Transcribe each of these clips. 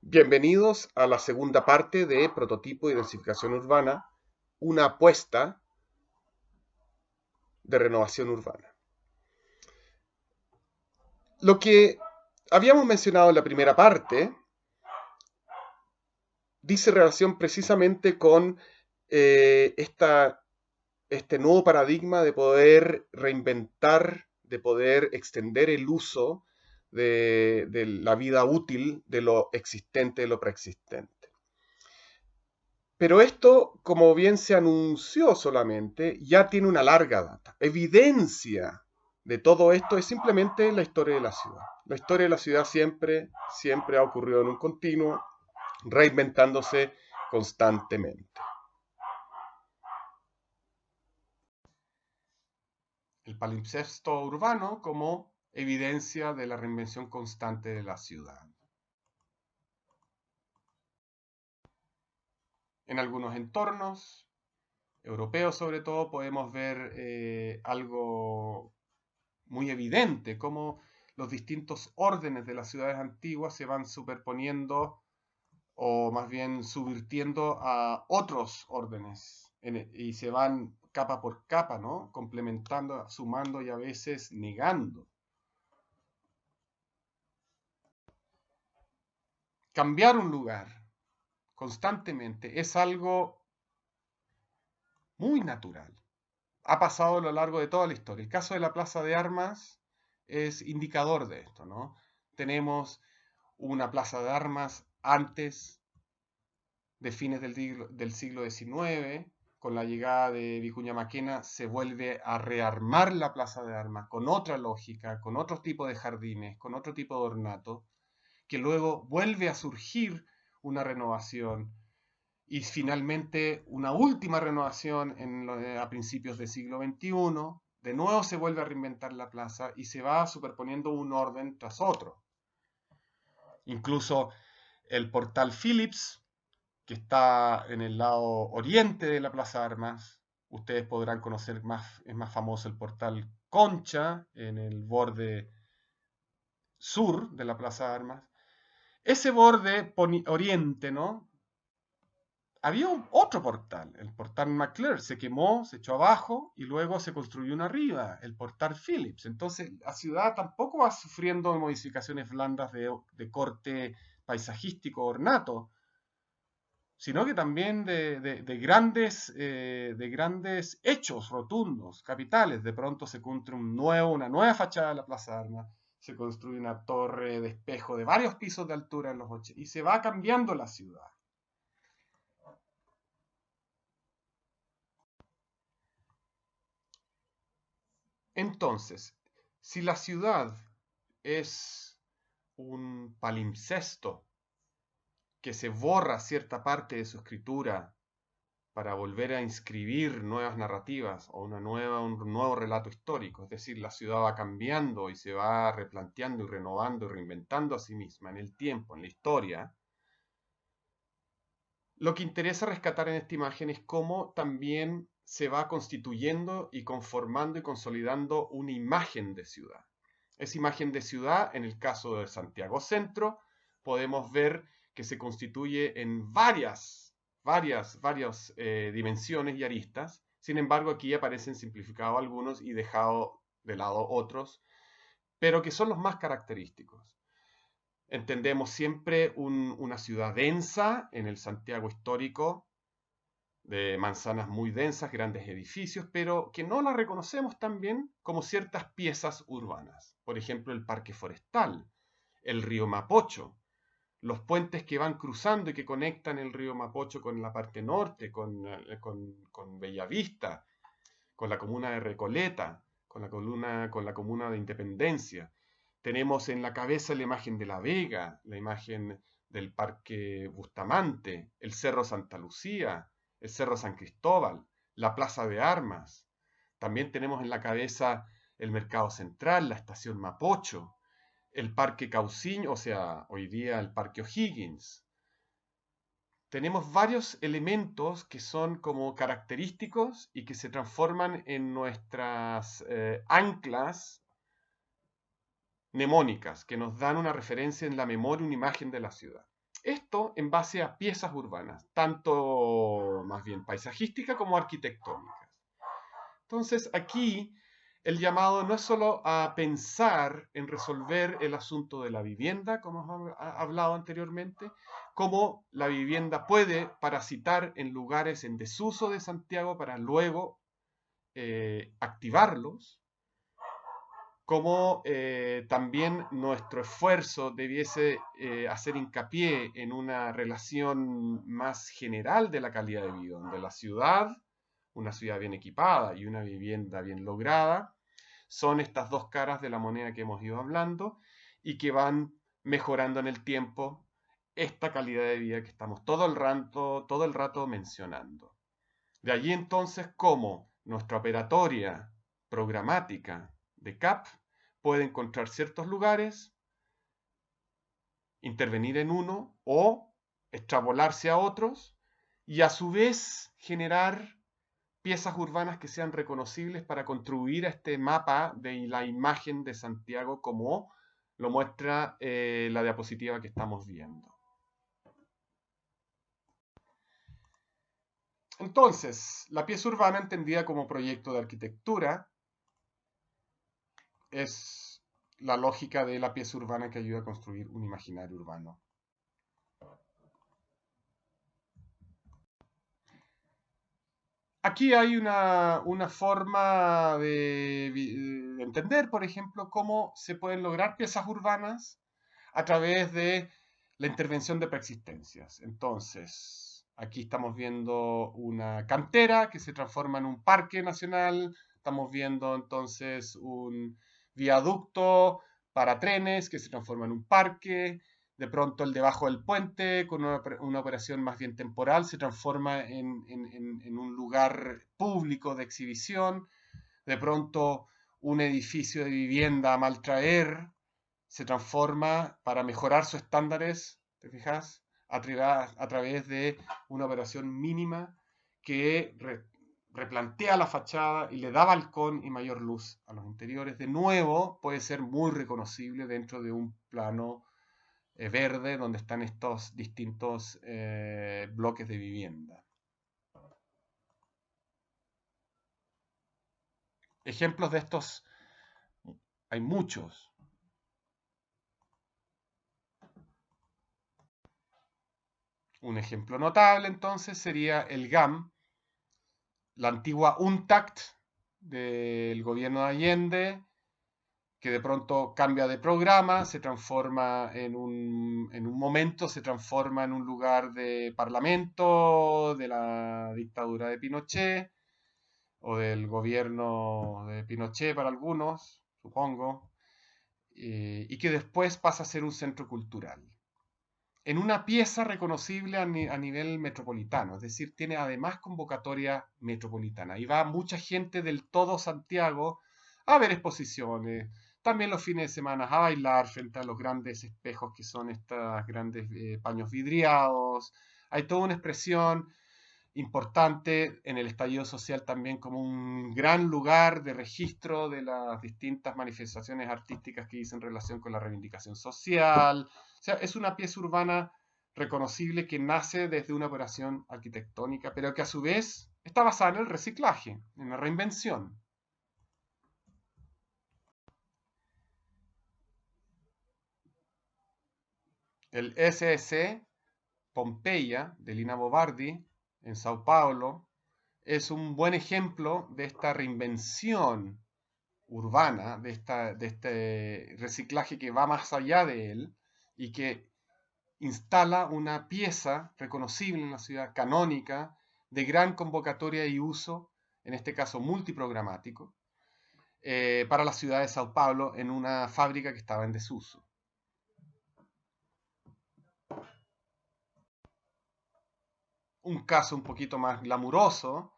Bienvenidos a la segunda parte de Prototipo y Densificación Urbana, una apuesta de renovación urbana. Lo que habíamos mencionado en la primera parte dice relación precisamente con este nuevo paradigma de poder reinventar, de poder extender el uso de la vida útil de lo existente, de lo preexistente. Pero esto, como bien se anunció solamente, ya tiene una larga data. Evidencia de todo esto es simplemente la historia de la ciudad. La historia de la ciudad siempre ha ocurrido en un continuo, reinventándose constantemente. El palimpsesto urbano como evidencia de la reinvención constante de la ciudad. En algunos entornos, europeos sobre todo, podemos ver algo muy evidente, cómo los distintos órdenes de las ciudades antiguas se van superponiendo o más bien subvirtiendo a otros órdenes y se van capa por capa, ¿no? Complementando, sumando y a veces negando. Cambiar un lugar constantemente es algo muy natural. Ha pasado a lo largo de toda la historia. El caso de la Plaza de Armas es indicador de esto, ¿no? Tenemos una plaza de armas antes de fines del siglo XIX, con la llegada de Vicuña Maquena, se vuelve a rearmar la plaza de armas con otra lógica, con otro tipo de jardines, con otro tipo de ornato, que luego vuelve a surgir una renovación y finalmente una última renovación a principios del siglo XXI. De nuevo se vuelve a reinventar la plaza y se va superponiendo un orden tras otro. Incluso el portal Phillips, que está en el lado oriente de la Plaza de Armas. Ustedes podrán conocer más, es más famoso el portal Concha, en el borde sur de la Plaza de Armas. Ese borde oriente, ¿no? Había otro portal, el portal McClure, se quemó, se echó abajo y luego se construyó uno arriba, el portal Phillips. Entonces la ciudad tampoco va sufriendo modificaciones blandas de corte paisajístico ornato, sino que también de grandes hechos rotundos, capitales. De pronto se construye una nueva fachada de la Plaza de Armas, se construye una torre de espejo de varios pisos de altura en los 80 y se va cambiando la ciudad. Entonces, si la ciudad es un palimpsesto que se borra cierta parte de su escritura para volver a inscribir nuevas narrativas o un nuevo relato histórico. Es decir, la ciudad va cambiando y se va replanteando y renovando y reinventando a sí misma en el tiempo, en la historia. Lo que interesa rescatar en esta imagen es cómo también se va constituyendo y conformando y consolidando una imagen de ciudad. Esa imagen de ciudad, en el caso de Santiago Centro, podemos ver que se constituye en varias dimensiones y aristas. Sin embargo, aquí aparecen simplificados algunos y dejado de lado otros, pero que son los más característicos. Entendemos siempre una ciudad densa en el Santiago histórico, de manzanas muy densas, grandes edificios, pero que no la reconocemos también como ciertas piezas urbanas. Por ejemplo, el parque forestal, el río Mapocho, los puentes que van cruzando y que conectan el río Mapocho con la parte norte, con Bellavista, con la comuna de Recoleta, con la comuna de Independencia. Tenemos en la cabeza la imagen de La Vega, la imagen del Parque Bustamante, el Cerro Santa Lucía, el Cerro San Cristóbal, la Plaza de Armas. También tenemos en la cabeza el Mercado Central, la Estación Mapocho, el Parque Cauciño, o sea, hoy día el Parque O'Higgins. Tenemos varios elementos que son como característicos y que se transforman en nuestras anclas mnemónicas, que nos dan una referencia en la memoria, una imagen de la ciudad. Esto en base a piezas urbanas, tanto más bien paisajísticas como arquitectónicas. Entonces aquí el llamado no es solo a pensar en resolver el asunto de la vivienda, como hemos hablado anteriormente, cómo la vivienda puede parasitar en lugares en desuso de Santiago para luego activarlos, como también nuestro esfuerzo debiese hacer hincapié en una relación más general de la calidad de vida, donde la ciudad, una ciudad bien equipada y una vivienda bien lograda, son estas dos caras de la moneda que hemos ido hablando y que van mejorando en el tiempo esta calidad de vida que estamos todo el rato mencionando. De allí entonces cómo nuestra operatoria programática de CAP puede encontrar ciertos lugares, intervenir en uno o extrapolarse a otros y a su vez generar piezas urbanas que sean reconocibles para contribuir a este mapa de la imagen de Santiago como lo muestra la diapositiva que estamos viendo. Entonces, la pieza urbana entendida como proyecto de arquitectura es la lógica de la pieza urbana que ayuda a construir un imaginario urbano. Aquí hay una forma de entender, por ejemplo, cómo se pueden lograr piezas urbanas a través de la intervención de preexistencias. Entonces, aquí estamos viendo una cantera que se transforma en un parque nacional, estamos viendo entonces un viaducto para trenes que se transforma en un parque, de pronto el debajo del puente, con una operación más bien temporal, se transforma en un lugar público de exhibición, de pronto un edificio de vivienda a maltraer se transforma para mejorar sus estándares, ¿te fijas? A través de una operación mínima que replantea la fachada y le da balcón y mayor luz a los interiores. De nuevo, puede ser muy reconocible dentro de un plano verde donde están estos distintos bloques de vivienda. Ejemplos de estos hay muchos. Un ejemplo notable entonces sería el GAM, la antigua UNTACT del gobierno de Allende, que de pronto cambia de programa, se transforma en un momento, se transforma en un lugar de parlamento de la dictadura de Pinochet o del gobierno de Pinochet para algunos, supongo, y que después pasa a ser un centro cultural en una pieza reconocible a nivel metropolitano, es decir, tiene además convocatoria metropolitana. Y va mucha gente del todo Santiago a ver exposiciones, también los fines de semana a bailar frente a los grandes espejos que son estos grandes paños vidriados. Hay toda una expresión importante en el estallido social también como un gran lugar de registro de las distintas manifestaciones artísticas que dicen relación con la reivindicación social. O sea, es una pieza urbana reconocible que nace desde una operación arquitectónica, pero que a su vez está basada en el reciclaje, en la reinvención. El SS Pompeya de Lina Bobardi en Sao Paulo es un buen ejemplo de esta reinvención urbana, de este reciclaje que va más allá de él y que instala una pieza reconocible en la ciudad canónica de gran convocatoria y uso, en este caso multiprogramático, para la ciudad de Sao Paulo en una fábrica que estaba en desuso. Un caso un poquito más glamuroso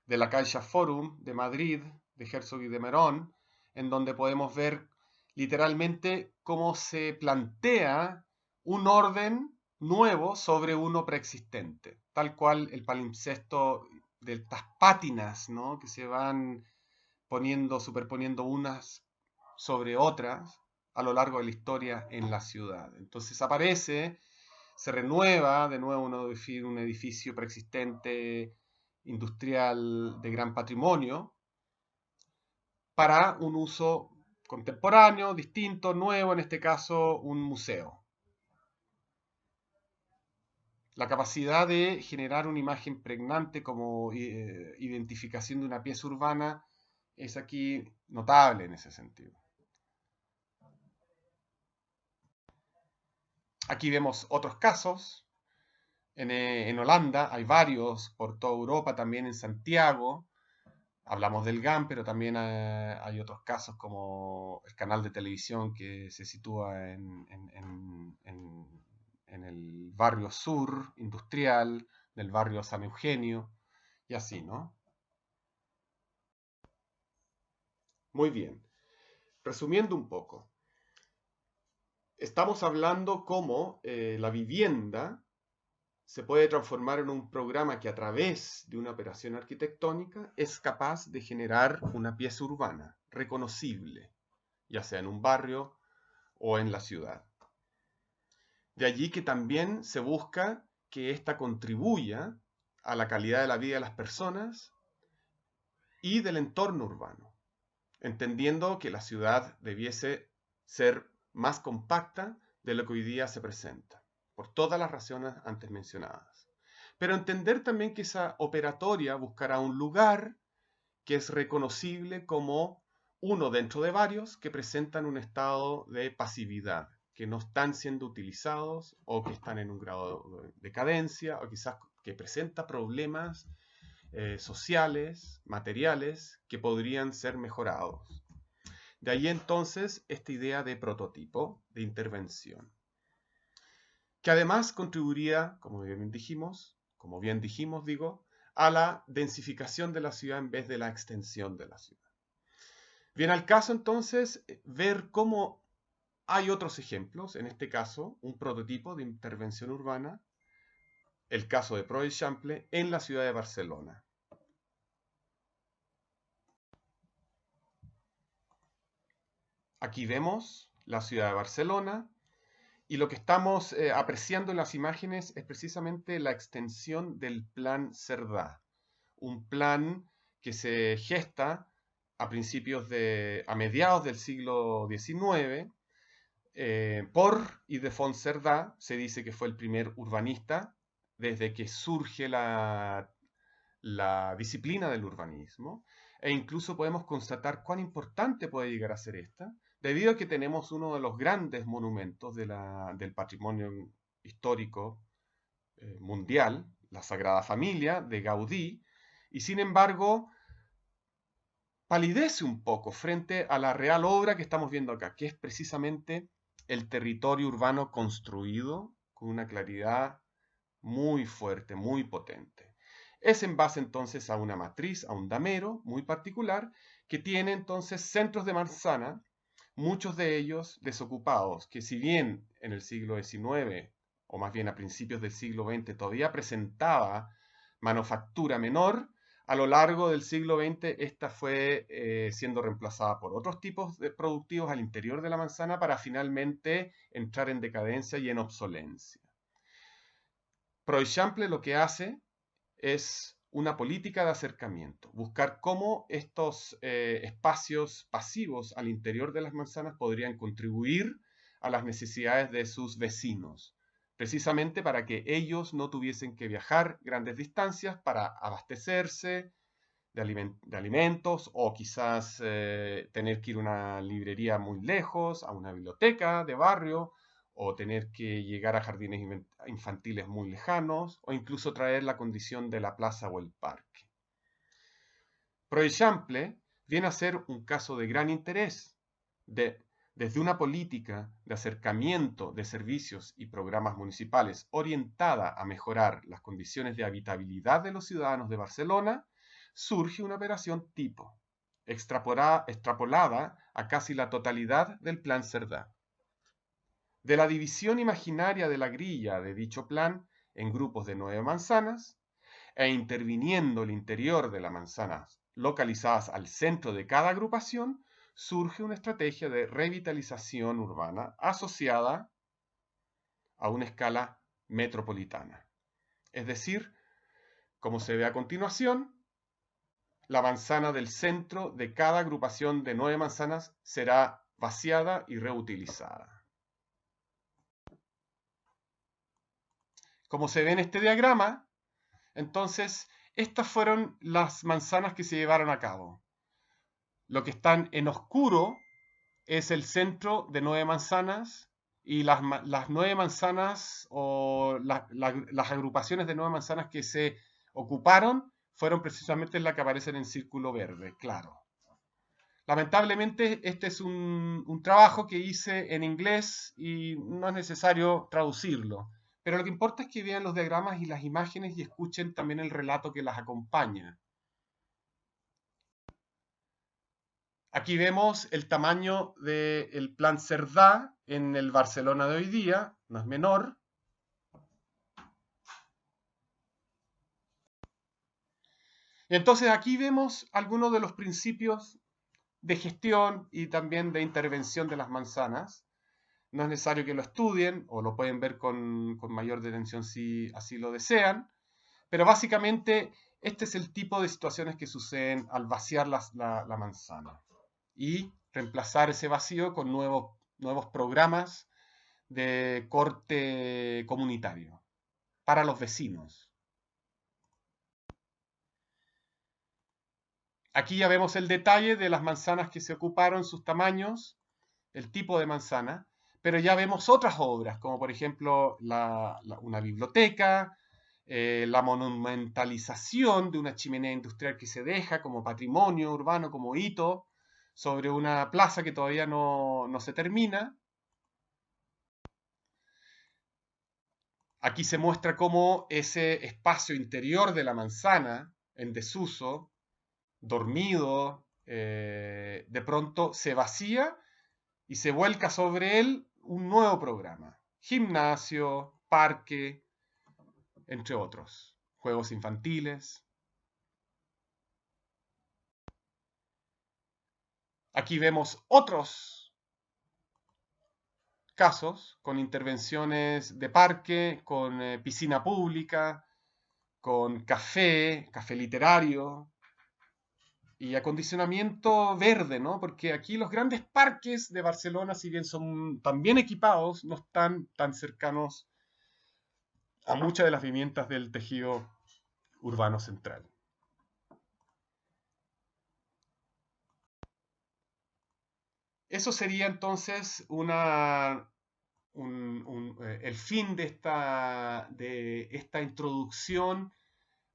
de la Caixa Forum de Madrid, de Herzog y de Merón, en donde podemos ver literalmente cómo se plantea un orden nuevo sobre uno preexistente, tal cual el palimpsesto de estas pátinas, ¿no?, que se van superponiendo unas sobre otras a lo largo de la historia en la ciudad. Entonces aparece se renueva de nuevo un edificio preexistente industrial de gran patrimonio para un uso contemporáneo, distinto, nuevo, en este caso un museo. La capacidad de generar una imagen pregnante como identificación de una pieza urbana es aquí notable en ese sentido. Aquí vemos otros casos. En Holanda hay varios, por toda Europa, también en Santiago. Hablamos del GAM, pero también hay otros casos como el canal de televisión que se sitúa en el barrio sur industrial, del barrio San Eugenio, y así, ¿no? Muy bien. Resumiendo un poco, estamos hablando cómo la vivienda se puede transformar en un programa que a través de una operación arquitectónica es capaz de generar una pieza urbana reconocible, ya sea en un barrio o en la ciudad. De allí que también se busca que ésta contribuya a la calidad de la vida de las personas y del entorno urbano, entendiendo que la ciudad debiese ser más compacta de lo que hoy día se presenta, por todas las razones antes mencionadas. Pero entender también que esa operatoria buscará un lugar que es reconocible como uno dentro de varios que presentan un estado de pasividad, que no están siendo utilizados o que están en un grado de decadencia o quizás que presenta problemas sociales, materiales, que podrían ser mejorados. De ahí entonces esta idea de prototipo, de intervención, que además contribuiría, como bien dijimos, a la densificación de la ciudad en vez de la extensión de la ciudad. Viene al caso entonces ver cómo hay otros ejemplos, en este caso un prototipo de intervención urbana, el caso de Proexample en la ciudad de Barcelona. Aquí vemos la ciudad de Barcelona y lo que estamos apreciando en las imágenes es precisamente la extensión del Plan Cerdá, un plan que se gesta a mediados del siglo XIX por Ildefons Cerdá. Se dice que fue el primer urbanista desde que surge la disciplina del urbanismo, e incluso podemos constatar cuán importante puede llegar a ser esta, debido a que tenemos uno de los grandes monumentos del patrimonio histórico mundial, la Sagrada Familia de Gaudí, y sin embargo palidece un poco frente a la real obra que estamos viendo acá, que es precisamente el territorio urbano construido con una claridad muy fuerte, muy potente. Es en base entonces a una matriz, a un damero muy particular, que tiene entonces centros de manzana, muchos de ellos desocupados, que si bien en el siglo XIX, o más bien a principios del siglo XX, todavía presentaba manufactura menor, a lo largo del siglo XX esta fue siendo reemplazada por otros tipos de productivos al interior de la manzana para finalmente entrar en decadencia y en obsolencia. Proexample lo que hace es una política de acercamiento, buscar cómo estos espacios pasivos al interior de las manzanas podrían contribuir a las necesidades de sus vecinos, precisamente para que ellos no tuviesen que viajar grandes distancias para abastecerse de alimentos o quizás tener que ir a una librería muy lejos, a una biblioteca de barrio, o tener que llegar a jardines infantiles muy lejanos, o incluso traer la condición de la plaza o el parque. Proexample viene a ser un caso de gran interés, desde una política de acercamiento de servicios y programas municipales orientada a mejorar las condiciones de habitabilidad de los ciudadanos de Barcelona, surge una operación tipo, extrapolada a casi la totalidad del Plan Cerdá. De la división imaginaria de la grilla de dicho plan en grupos de 9 manzanas, e interviniendo el interior de las manzanas localizadas al centro de cada agrupación, surge una estrategia de revitalización urbana asociada a una escala metropolitana. Es decir, como se ve a continuación, la manzana del centro de cada agrupación de 9 manzanas será vaciada y reutilizada. Como se ve en este diagrama, entonces, estas fueron las manzanas que se llevaron a cabo. Lo que están en oscuro es el centro de 9 manzanas y las 9 manzanas o las agrupaciones de 9 manzanas que se ocuparon fueron precisamente las que aparecen en círculo verde, claro. Lamentablemente este es un trabajo que hice en inglés y no es necesario traducirlo. Pero lo que importa es que vean los diagramas y las imágenes y escuchen también el relato que las acompaña. Aquí vemos el tamaño del plan Cerdá en el Barcelona de hoy día, no es menor. Y entonces aquí vemos algunos de los principios de gestión y también de intervención de las manzanas. No es necesario que lo estudien o lo pueden ver con mayor detención si así lo desean, pero básicamente este es el tipo de situaciones que suceden al vaciar la manzana y reemplazar ese vacío con nuevos programas de corte comunitario para los vecinos. Aquí ya vemos el detalle de las manzanas que se ocuparon, sus tamaños, el tipo de manzana, pero ya vemos otras obras, como por ejemplo una biblioteca, la monumentalización de una chimenea industrial que se deja como patrimonio urbano, como hito, sobre una plaza que todavía no se termina. Aquí se muestra cómo ese espacio interior de la manzana, en desuso, dormido, de pronto se vacía y se vuelca sobre él un nuevo programa. Gimnasio, parque, entre otros. Juegos infantiles. Aquí vemos otros casos con intervenciones de parque, con piscina pública, con café literario y acondicionamiento verde, ¿no? Porque aquí los grandes parques de Barcelona, si bien son tan bien equipados, no están tan cercanos a muchas de las viviendas del tejido urbano central. Eso sería entonces el fin de esta introducción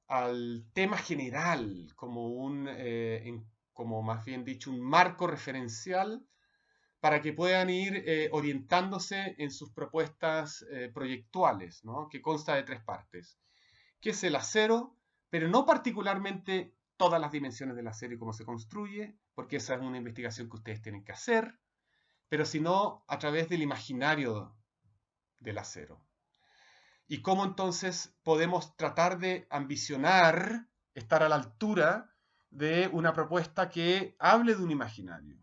al tema general, como más bien dicho, un marco referencial para que puedan ir orientándose en sus propuestas proyectuales, ¿no? Que consta de 3 partes, que es el acero, pero no particularmente todas las dimensiones del acero y cómo se construye, porque esa es una investigación que ustedes tienen que hacer, pero sino a través del imaginario del acero. Y cómo entonces podemos tratar de ambicionar, estar a la altura de una propuesta que hable de un imaginario.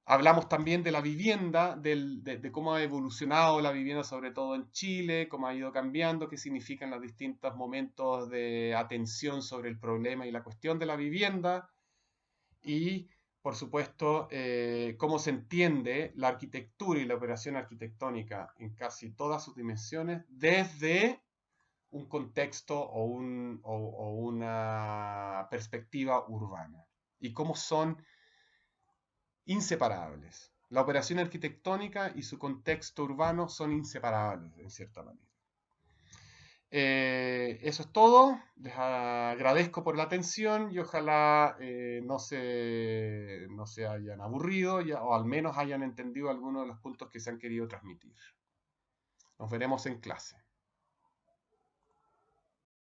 Hablamos también de la vivienda, de cómo ha evolucionado la vivienda, sobre todo en Chile, cómo ha ido cambiando, qué significan los distintos momentos de atención sobre el problema y la cuestión de la vivienda, y, por supuesto, cómo se entiende la arquitectura y la operación arquitectónica en casi todas sus dimensiones desde un contexto o una perspectiva urbana, y cómo son inseparables. La operación arquitectónica y su contexto urbano son inseparables, en cierta manera. Eso es todo. Les agradezco por la atención y ojalá no se hayan aburrido o al menos hayan entendido algunos de los puntos que se han querido transmitir. Nos veremos en clase.